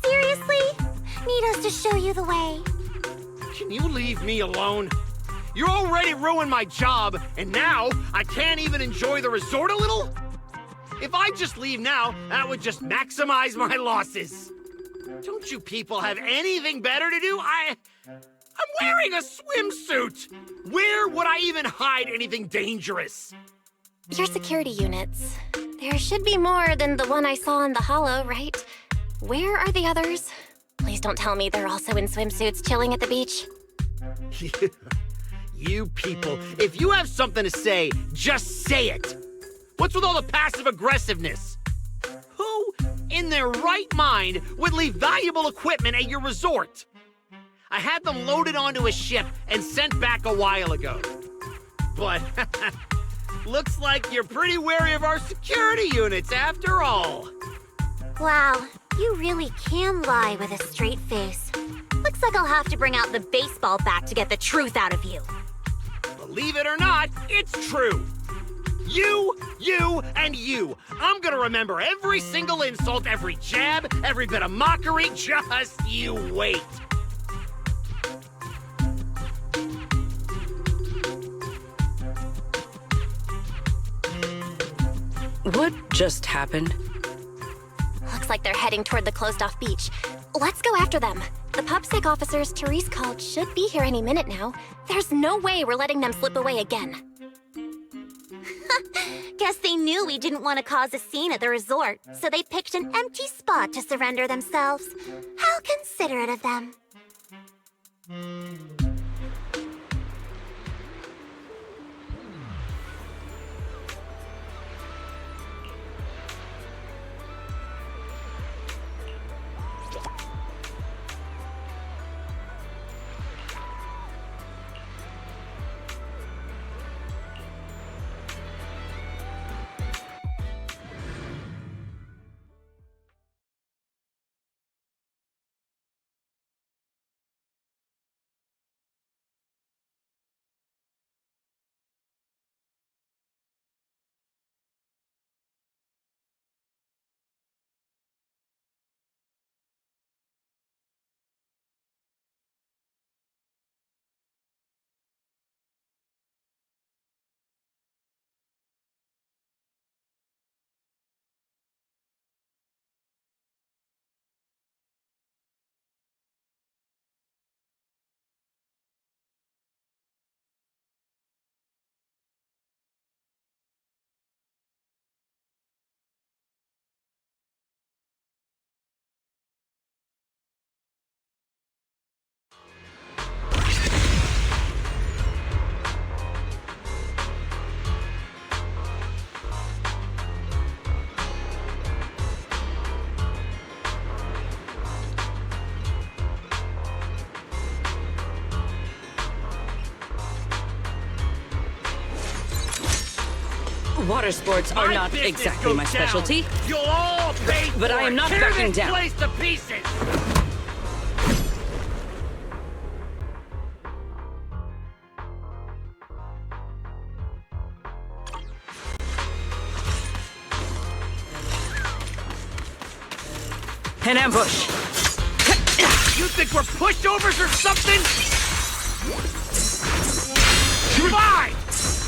Seriously? Need us to show you the way? Can you leave me alone? You already ruined my job, and now I can't even enjoy the resort a little? If I just leave now, that would just maximize my losses. Don't you people have anything better to do? I'm wearing a swimsuit! Where would I even hide anything dangerous? Your security units. There should be more than the one I saw in the hollow, right? Where are the others? Please don't tell me they're also in swimsuits chilling at the beach. You people, if you have something to say, just say it. What's with all the passive aggressiveness? Who in their right mind would leave valuable equipment at your resort? I had them loaded onto a ship and sent back a while ago. But looks like you're pretty wary of our security units after all. Wow, you really can lie with a straight face. Looks like I'll have to bring out the baseball bat to get the truth out of you. Believe it or not, it's true. You, and you. I'm gonna remember every single insult, every jab, every bit of mockery. Just you wait. What just happened? Looks like they're heading toward the closed-off beach. Let's go after them. The PubSec officers Therese called should be here any minute now. There's no way we're letting them slip away again. Guess they knew we didn't want to cause a scene at the resort, so they picked an empty spot to surrender themselves. How considerate of them. Water sports are not exactly my specialty. You'll all pay for But I am not Tear backing this down. place to pieces. An ambush! You think we're pushovers or something? Fine!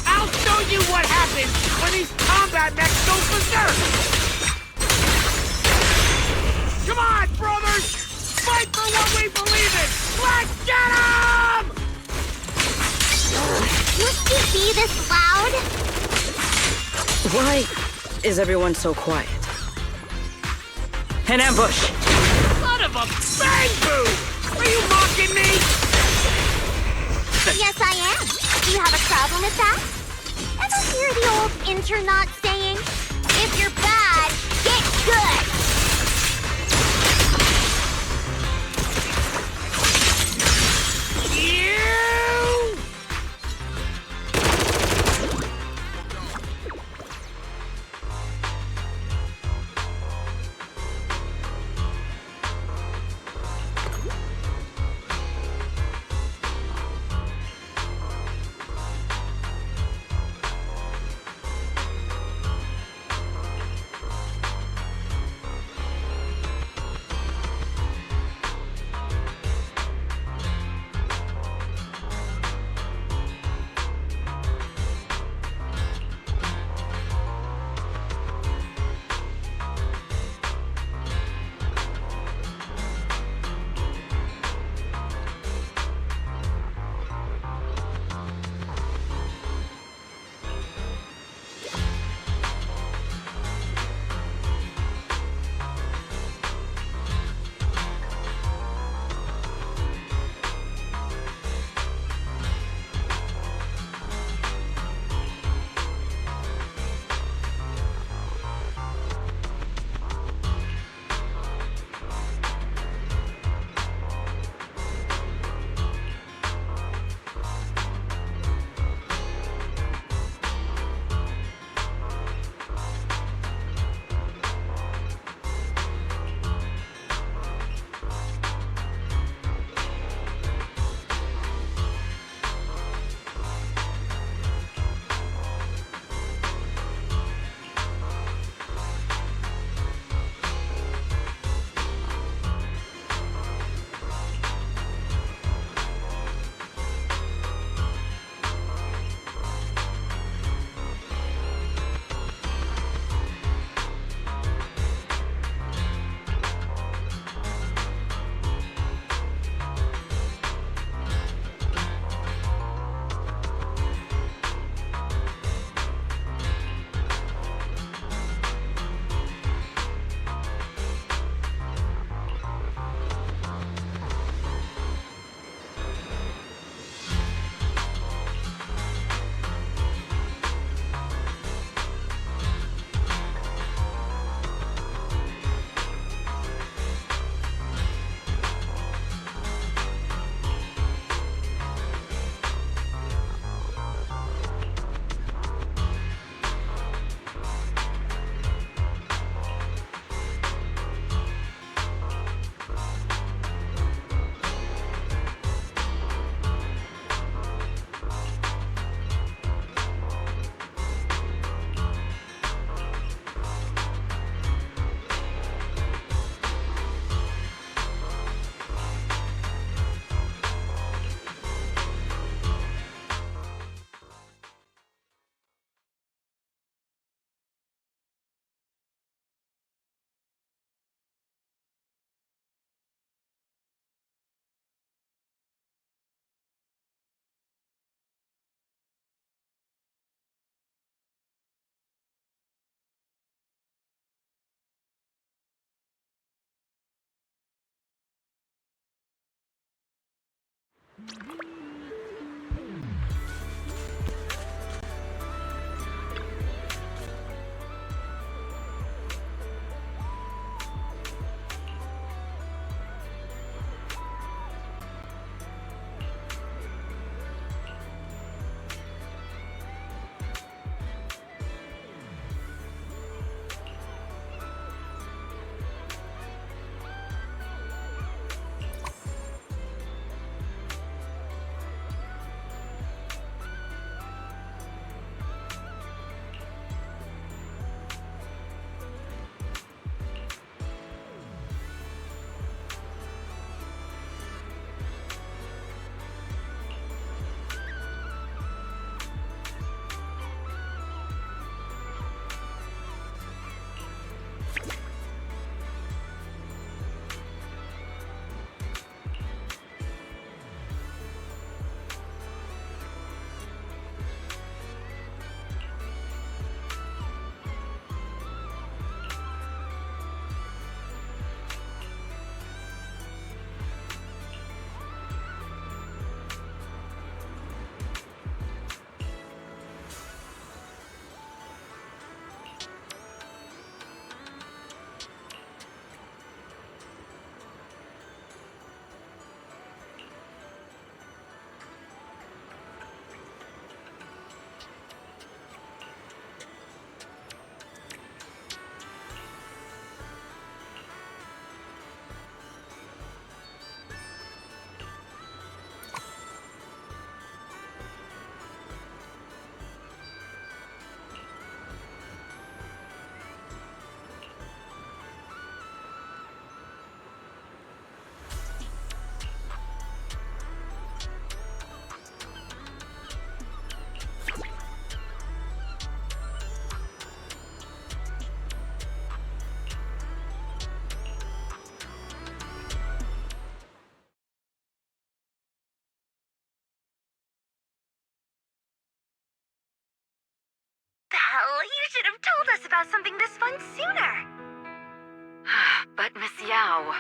I'll show you what happens when these combat mechs go berserk! Come on, brothers! Fight for what we believe in! Let's get 'em! Must you be this loud? Why is everyone so quiet? An ambush! Son of a bang-boo! Are you mocking me? Yes, I am. Do you have a problem with that? Ever hear the old internaut saying, if you're bad, get good? You! Belle, you should have told us about something this fun sooner. But Miss Yao...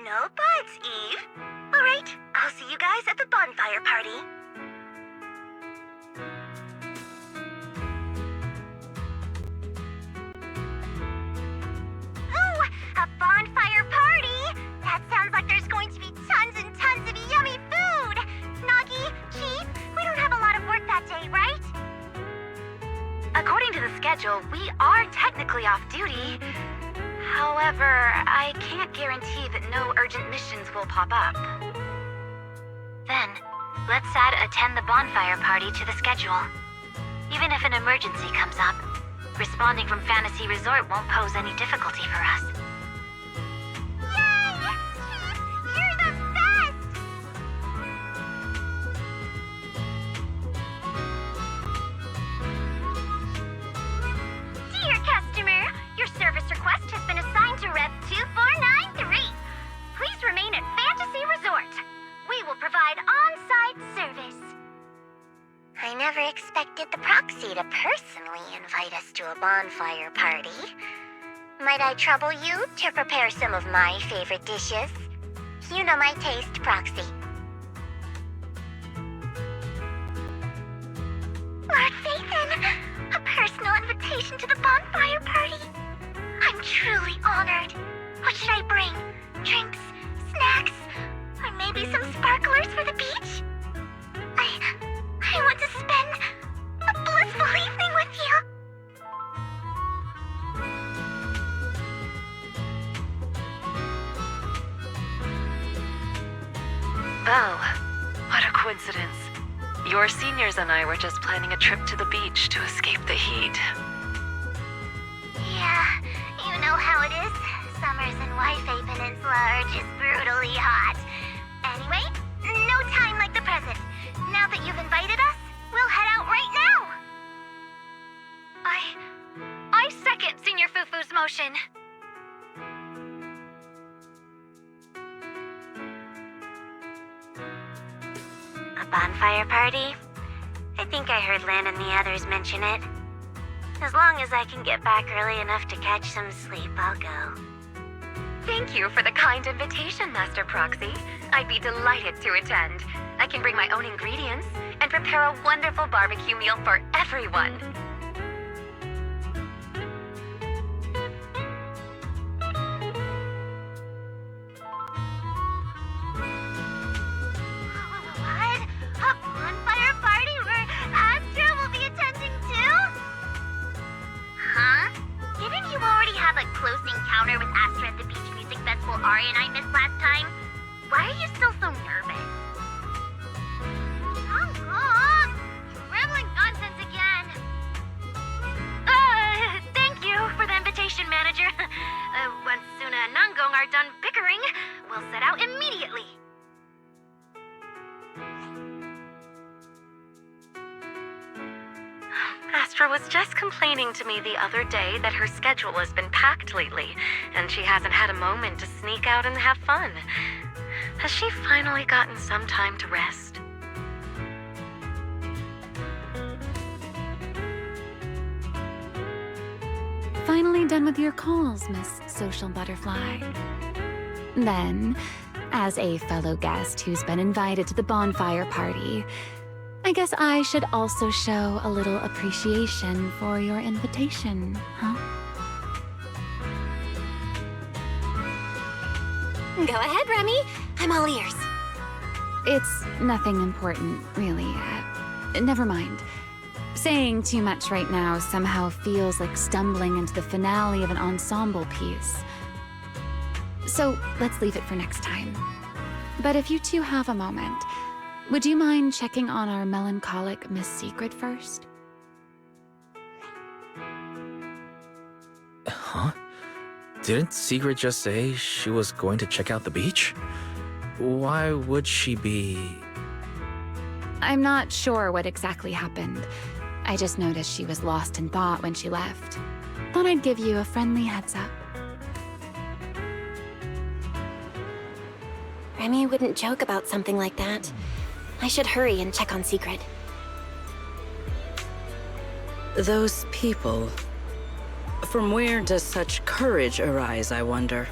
No buts, Eve. All right, I'll see you guys at the bonfire party. Ooh, a bonfire party! That sounds like there's going to be tons and tons of yummy food! Nagi, Chief, we don't have a lot of work that day, right? According to the schedule, we are technically off duty. However, I can't guarantee that no urgent missions will pop up. Then, let's add attend the bonfire party to the schedule. Even if an emergency comes up, responding from Fantasy Resort won't pose any difficulty for us. Yay! Chief, you're the best! Dear customer, your service request has been assigned to Rep 2493. Please remain at Fantasy Resort. We will provide on-site service. I never expected the proxy to personally invite us to a bonfire party. Might I trouble you to prepare some of my favorite dishes? You know my taste, Proxy. Lord Phaethon, a personal invitation to the bonfire party? I'm truly honored. What should I bring? Drinks? Snacks? Or maybe some sparklers for the beach? I want to spend a blissful evening with you. Oh, what a coincidence. Your seniors and I were just planning a trip to the beach to escape the heat. Yeah, you know how it is. Summers in Waifei Peninsula are just brutally hot. Anyway, no time like the present. Now that you've invited us, we'll head out right now. I second Senior Fufu's motion. A bonfire party? I think I heard Lan and the others mention it. As long as I can get back early enough to catch some sleep, I'll go. Thank you for the kind invitation, Master Proxy. I'd be delighted to attend. I can bring my own ingredients and prepare a wonderful barbecue meal for everyone. What? A bonfire party where Astra will be attending too? Huh? Didn't you already have a close encounter with Astra at the Beach Music Festival Ari and I missed last time? Why are you still so nervous? Rambling nonsense again. Thank you for the invitation, Manager. Once Suna and Nangong are done bickering, we'll set out immediately. Astra was just complaining to me the other day that her schedule has been packed lately, and she hasn't had a moment to sneak out and have fun. Has she finally gotten some time to rest? Finally done with your calls, Miss Social Butterfly. Then, as a fellow guest who's been invited to the bonfire party, I guess I should also show a little appreciation for your invitation, huh? Go ahead, Remy. I'm all ears. It's nothing important, really. Never mind. Saying too much right now somehow feels like stumbling into the finale of an ensemble piece. So let's leave it for next time. But if you two have a moment, would you mind checking on our melancholic Miss Secret first? Huh? Didn't Secret just say she was going to check out the beach? Why would she be... I'm not sure what exactly happened. I just noticed she was lost in thought when she left. Thought I'd give you a friendly heads up. Remy wouldn't joke about something like that. I should hurry and check on Secret. Those people... From where does such courage arise, I wonder?